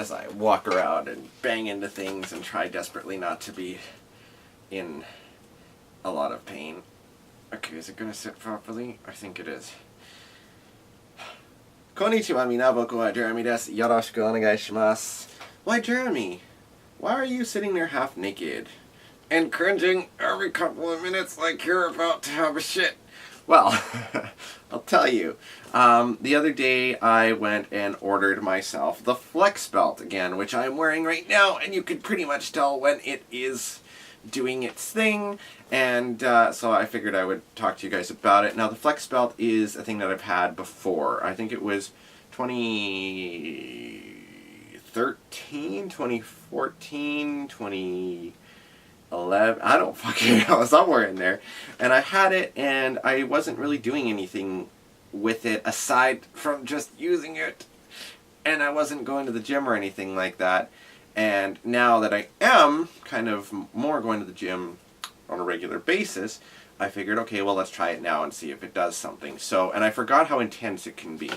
as I walk around and bang into things and try desperately not to be in a lot of pain. Okay, is it going to sit properly? I think it is. Konnichiwa, mina, boku wa Jeremy desu. Yoroshiku onegai shimasu. Why, Jeremy? Why are you sitting there half naked? And cringing every couple of minutes like you're about to have a shit. Well, I'll tell you. The other day I went and ordered myself the Flex Belt again, which I'm wearing right now, and you can pretty much tell when it is doing its thing, and so I figured I would talk to you guys about it. Now, the Flex Belt is a thing that I've had before. I think it was 2013, 2014, 2011, I don't fucking know, somewhere in there. And I had it, and I wasn't really doing anything with it aside from just using it. And I wasn't going to the gym or anything like that. And now that I am kind of more going to the gym on a regular basis, I figured, okay, well, let's try it now and see if it does something. So, and I forgot how intense it can be.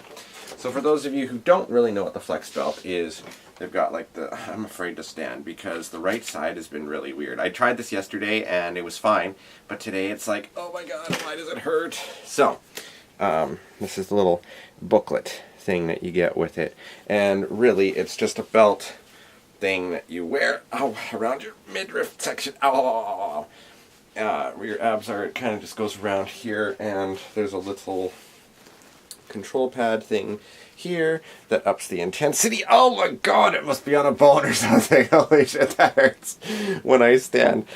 So for those of you who don't really know what the Flex Belt is, they've got like I'm afraid to stand because the right side has been really weird. I tried this yesterday and it was fine, but today it's like, oh my god, why does it hurt? So, this is the little booklet thing that you get with it. And really, it's just a belt thing that you wear around your midriff section. Where your abs are, it kind of just goes around here, and there's a little control pad thing here that ups the intensity. Oh my god, it must be on a bone or something. Holy shit, that hurts when I stand.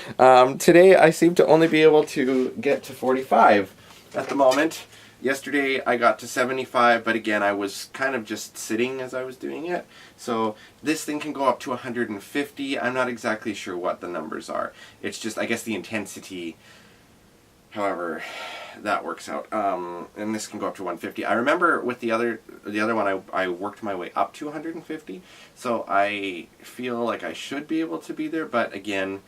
Today I seem to only be able to get to 45 at the moment. Yesterday I got to 75, but again I was kind of just sitting as I was doing it. So this thing can go up to 150. I'm not exactly sure what the numbers are. It's just, I guess, the intensity, however that works out. And this can go up to 150. I remember with the other one I worked my way up to 150. So I feel like I should be able to be there, but again,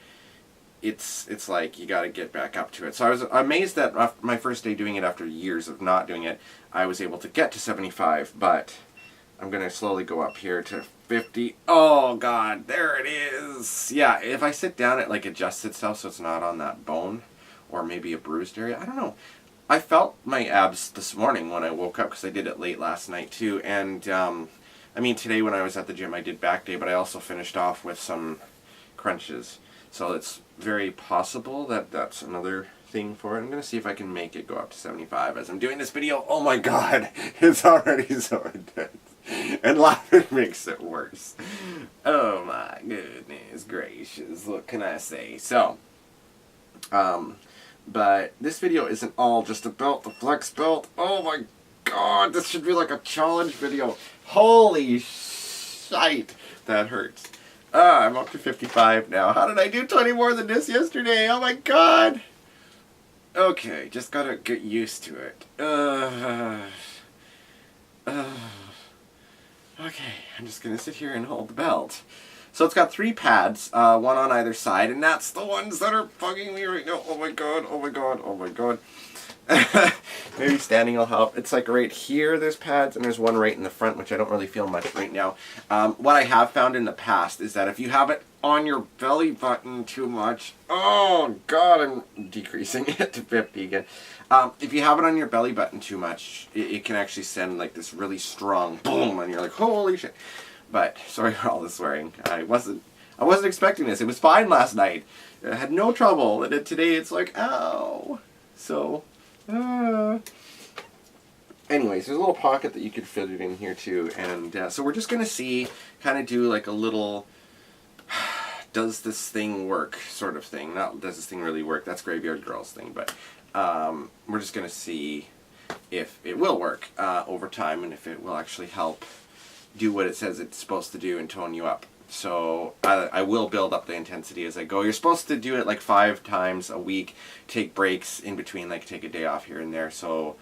it's like you got to get back up to it. So I was amazed that my first day doing it after years of not doing it, I was able to get to 75, but I'm going to slowly go up here to 50. Oh god, there it is. Yeah, if I sit down, it like adjusts itself so it's not on that bone or maybe a bruised area. I don't know. I felt my abs this morning when I woke up because I did it late last night too. And I mean, today when I was at the gym I did back day, but I also finished off with some crunches. So it's very possible that that's another thing for it. I'm going to see if I can make it go up to 75 as I'm doing this video. Oh my god, it's already so intense. And laughing makes it worse. Oh my goodness gracious, what can I say? So, but this video isn't all just about the Flex Belt. Oh my god, this should be like a challenge video. Holy shite, that hurts. I'm up to 55 now. How did I do 20 more than this yesterday? Oh my god! Okay, just gotta get used to it. Okay, I'm just gonna sit here and hold the belt. So it's got 3 pads, one on either side, and that's the ones that are bugging me right now. Oh my god, oh my god, oh my god. Maybe standing will help. It's like right here there's pads, and there's one right in the front, which I don't really feel much right now. What I have found in the past is that if you have it on your belly button too much, oh god, I'm decreasing it to 50 again. If you have it on your belly button too much, it can actually send like this really strong boom, and you're like, holy shit. But sorry for all the swearing. I wasn't expecting this. It was fine last night. I had no trouble, and today it's like, ow. So, anyways, there's a little pocket that you could fit it in here too, and so we're just gonna see, kind of do like a little, does this thing work sort of thing. Not does this thing really work, that's Graveyard Girl's thing, but we're just gonna see if it will work over time, and if it will actually help do what it says it's supposed to do and tone you up. So I will build up the intensity as I go. You're supposed to do it like 5 times a week, take breaks in between, like take a day off here and there. So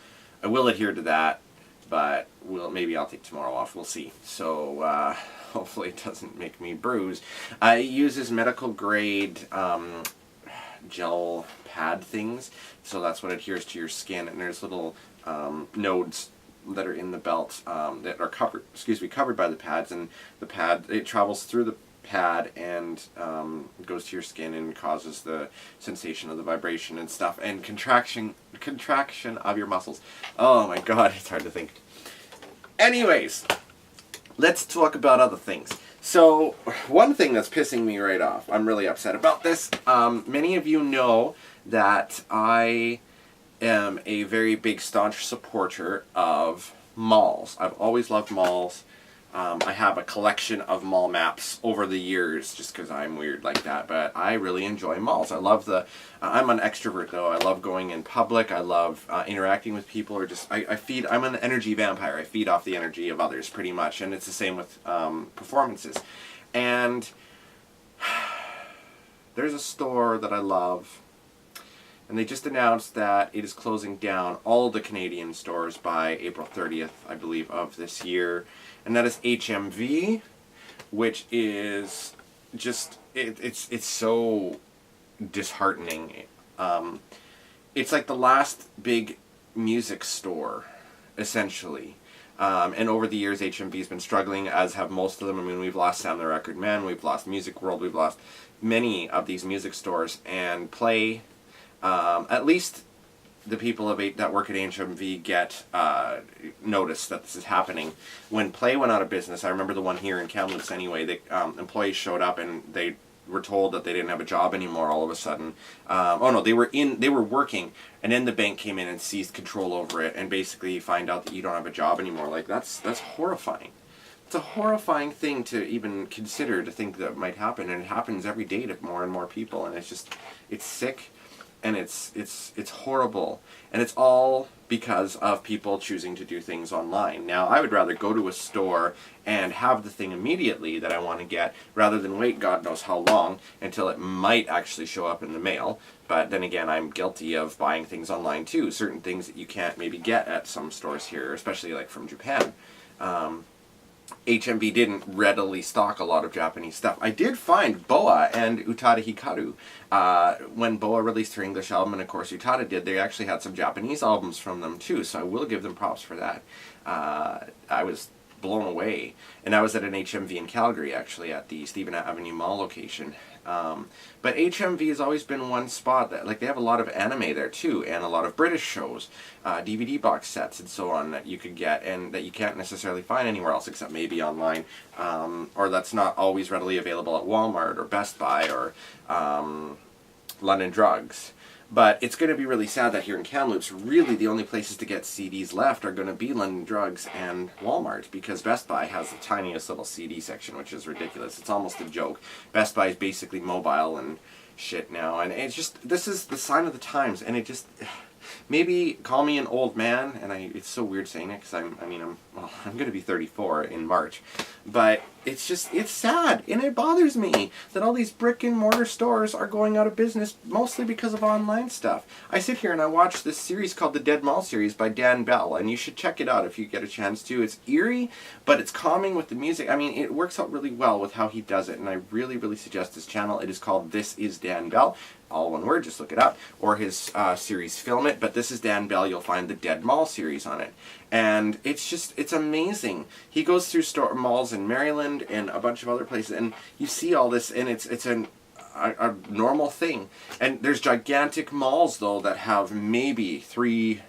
I will adhere to that, but maybe I'll take tomorrow off. We'll see. So hopefully it doesn't make me bruise. It uses medical grade gel pad things, so that's what adheres to your skin. And there's little nodes that are in the belt that are covered by the pads, and the pad, it travels through the pad and goes to your skin and causes the sensation of the vibration and stuff, and contraction of your muscles. Oh my god, it's hard to think. Anyways, let's talk about other things. So, one thing that's pissing me right off, I'm really upset about this. Many of you know that I am a very big staunch supporter of malls. I've always loved malls. I have a collection of mall maps over the years just because I'm weird like that, but I really enjoy malls. I love I'm an extrovert though. I love going in public. I love interacting with people, or just, I'm an energy vampire. I feed off the energy of others pretty much, and it's the same with performances. And there's a store that I love, and they just announced that it is closing down all the Canadian stores by April 30th, I believe, of this year. And that is HMV, which is just, it's so disheartening. It's like the last big music store, essentially. And over the years, HMV's been struggling, as have most of them. I mean, we've lost Sam the Record Man, we've lost Music World, we've lost many of these music stores. And Play, at least the people that work at HMV get notice that this is happening. When Play went out of business, I remember the one here in Kamloops anyway, the employees showed up and they were told that they didn't have a job anymore all of a sudden. Oh no, they were working, and then the bank came in and seized control over it, and basically find out that you don't have a job anymore. Like, that's horrifying. It's a horrifying thing to even consider, to think that might happen, and it happens every day to more and more people, and it's sick. And it's horrible, and it's all because of people choosing to do things online. Now, I would rather go to a store and have the thing immediately that I want to get, rather than wait God knows how long until it might actually show up in the mail. But then again, I'm guilty of buying things online too, certain things that you can't maybe get at some stores here, especially like from Japan. HMV didn't readily stock a lot of Japanese stuff. I did find Boa and Utada Hikaru. When Boa released her English album, and of course Utada did, they actually had some Japanese albums from them too, so I will give them props for that. I was blown away. And I was at an HMV in Calgary, actually, at the Stephen Avenue Mall location. But HMV has always been one spot that, like, they have a lot of anime there too, and a lot of British shows, DVD box sets and so on that you could get, and that you can't necessarily find anywhere else except maybe online, or that's not always readily available at Walmart or Best Buy or London Drugs. But it's going to be really sad that here in Kamloops, really the only places to get CDs left are going to be London Drugs and Walmart, because Best Buy has the tiniest little CD section, which is ridiculous. It's almost a joke. Best Buy is basically mobile and shit now, and it's just, this is the sign of the times, and it just, maybe call me an old man, and it's so weird saying it, because I'm going to be 34 in March, but it's sad, and it bothers me that all these brick and mortar stores are going out of business, mostly because of online stuff. I sit here and I watch this series called the Dead Mall series by Dan Bell, and you should check it out if you get a chance to. It's eerie, but it's calming with the music. I mean, it works out really well with how he does it, and I really, really suggest his channel. It is called This Is Dan Bell. All one word, just look it up, or his series Film It, but This Is Dan Bell, you'll find the Dead Mall series on it. And it's amazing. He goes through malls in Maryland and a bunch of other places, and you see all this, and it's a normal thing. And there's gigantic malls, though, that have maybe 3-4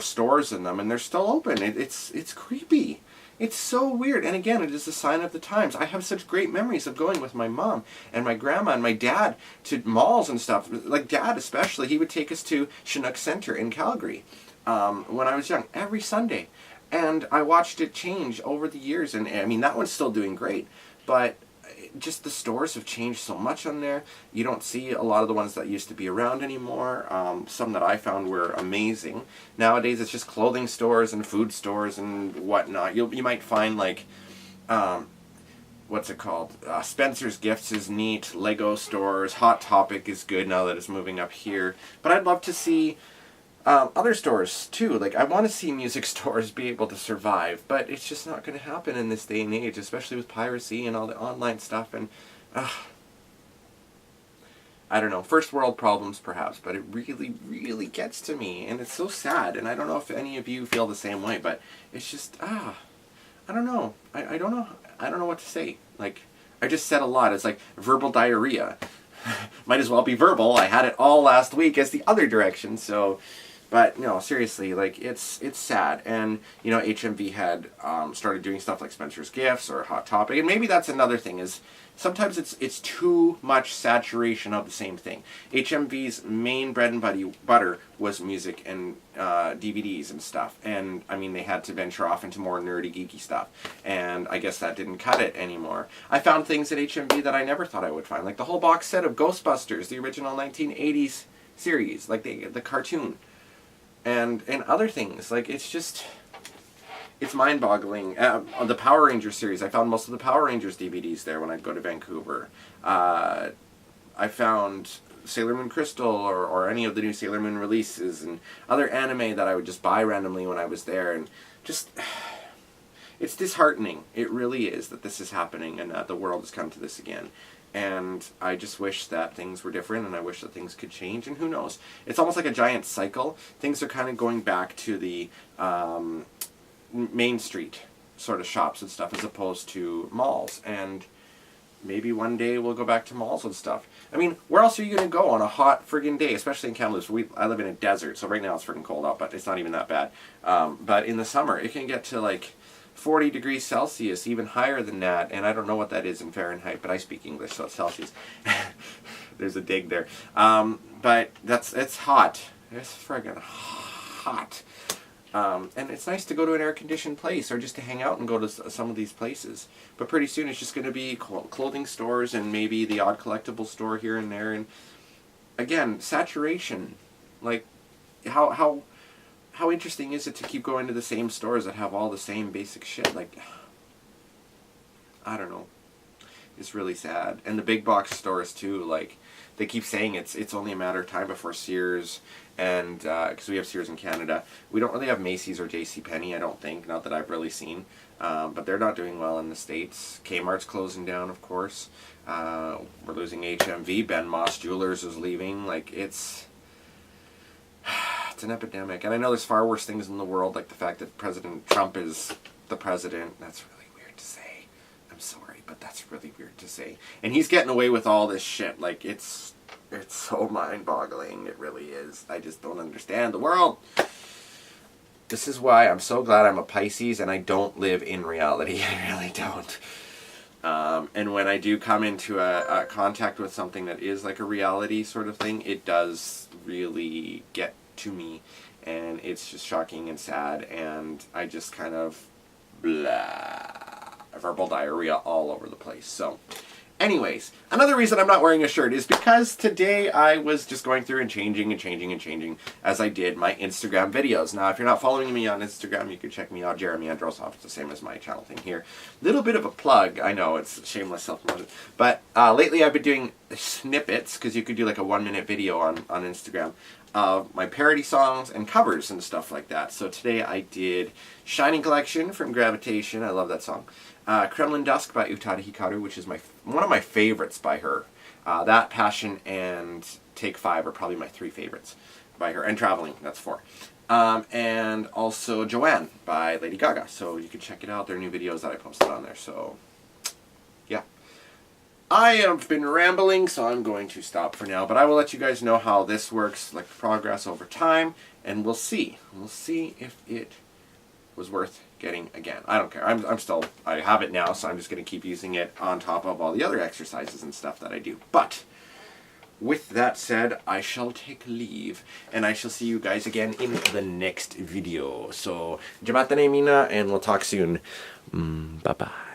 stores in them, and they're still open. It's creepy. It's so weird, and again, it is a sign of the times. I have such great memories of going with my mom and my grandma and my dad to malls and stuff. Like, Dad especially, he would take us to Chinook Center in Calgary when I was young, every Sunday. And I watched it change over the years, and I mean, that one's still doing great, but just the stores have changed so much on there. You don't see a lot of the ones that used to be around anymore. Some that I found were amazing. Nowadays it's just clothing stores and food stores and whatnot. You might find, like, what's it called? Spencer's Gifts is neat. Lego stores. Hot Topic is good now that it's moving up here. But I'd love to see other stores too. Like, I want to see music stores be able to survive, but it's just not going to happen in this day and age, especially with piracy and all the online stuff. And I don't know, first world problems perhaps, but it really, really gets to me, and it's so sad, and I don't know if any of you feel the same way, but it's just, I don't know. I don't know. I don't know what to say. Like, I just said a lot. It's like verbal diarrhea. Might as well be verbal. I had it all last week as the other direction, so... But, no, seriously, like, it's sad. And, you know, HMV had started doing stuff like Spencer's Gifts or Hot Topic. And maybe that's another thing, is sometimes it's too much saturation of the same thing. HMV's main bread and butter was music and DVDs and stuff. And, I mean, they had to venture off into more nerdy, geeky stuff. And I guess that didn't cut it anymore. I found things at HMV that I never thought I would find. Like the whole box set of Ghostbusters, the original 1980s series. Like the cartoon. And other things. Like, it's just... It's mind-boggling. The Power Rangers series, I found most of the Power Rangers DVDs there when I'd go to Vancouver. I found Sailor Moon Crystal or any of the new Sailor Moon releases and other anime that I would just buy randomly when I was there. And just... It's disheartening. It really is that this is happening and that the world has come to this again. And I just wish that things were different, and I wish that things could change, and who knows. It's almost like a giant cycle. Things are kind of going back to the Main Street sort of shops and stuff as opposed to malls. And maybe one day we'll go back to malls and stuff. I mean, where else are you going to go on a hot friggin' day, especially in Kamloops? I live in a desert, so right now it's friggin' cold out, but it's not even that bad. But in the summer, it can get to like 40 degrees Celsius, even higher than that, and I don't know what that is in Fahrenheit, but I speak English, so it's Celsius. There's a dig there. But it's hot. It's friggin' hot. And it's nice to go to an air-conditioned place or just to hang out and go to some of these places. But pretty soon it's just going to be clothing stores and maybe the odd collectible store here and there. And again, saturation. Like, how interesting is it to keep going to the same stores that have all the same basic shit? Like, I don't know. It's really sad. And the big box stores too, like, they keep saying it's only a matter of time before Sears, and because we have Sears in Canada. We don't really have Macy's or JCPenney, I don't think, not that I've really seen. But they're not doing well in the States. Kmart's closing down, of course. We're losing HMV. Ben Moss Jewelers is leaving. Like, it's an epidemic. And I know there's far worse things in the world, like the fact that President Trump is the president. That's really weird to say. I'm sorry, but that's really weird to say. And he's getting away with all this shit. Like, it's so mind-boggling. It really is. I just don't understand the world. This is why I'm so glad I'm a Pisces and I don't live in reality. I really don't. And when I do come into a contact with something that is like a reality sort of thing, it does really get to me, and it's just shocking and sad, and I just kind of verbal diarrhea all over the place. So anyways, another reason I'm not wearing a shirt is because today I was just going through and changing as I did my Instagram videos. Now, if you're not following me on Instagram, you can check me out, Jeremy Androsoff. It's the same as my channel thing here. Little bit of a plug. I know, it's shameless self-promotion. But lately I've been doing snippets, because you could do like a 1-minute video on Instagram, of my parody songs and covers and stuff like that. So today I did Shining Collection from Gravitation. I love that song. Kremlin Dusk by Utada Hikaru, which is one of my favorites by her. That, Passion, and Take 5 are probably my 3 favorites by her. And Traveling, that's 4. And also Joanne by Lady Gaga. So you can check it out. There are new videos that I posted on there. So, yeah. I have been rambling, so I'm going to stop for now. But I will let you guys know how this works, like progress over time. And we'll see. We'll see if it was worth getting again. I don't care. I have it now, so I'm just going to keep using it on top of all the other exercises and stuff that I do. But with that said, I shall take leave, and I shall see you guys again in the next video. So, jamata ne mina, and we'll talk soon. Bye-bye.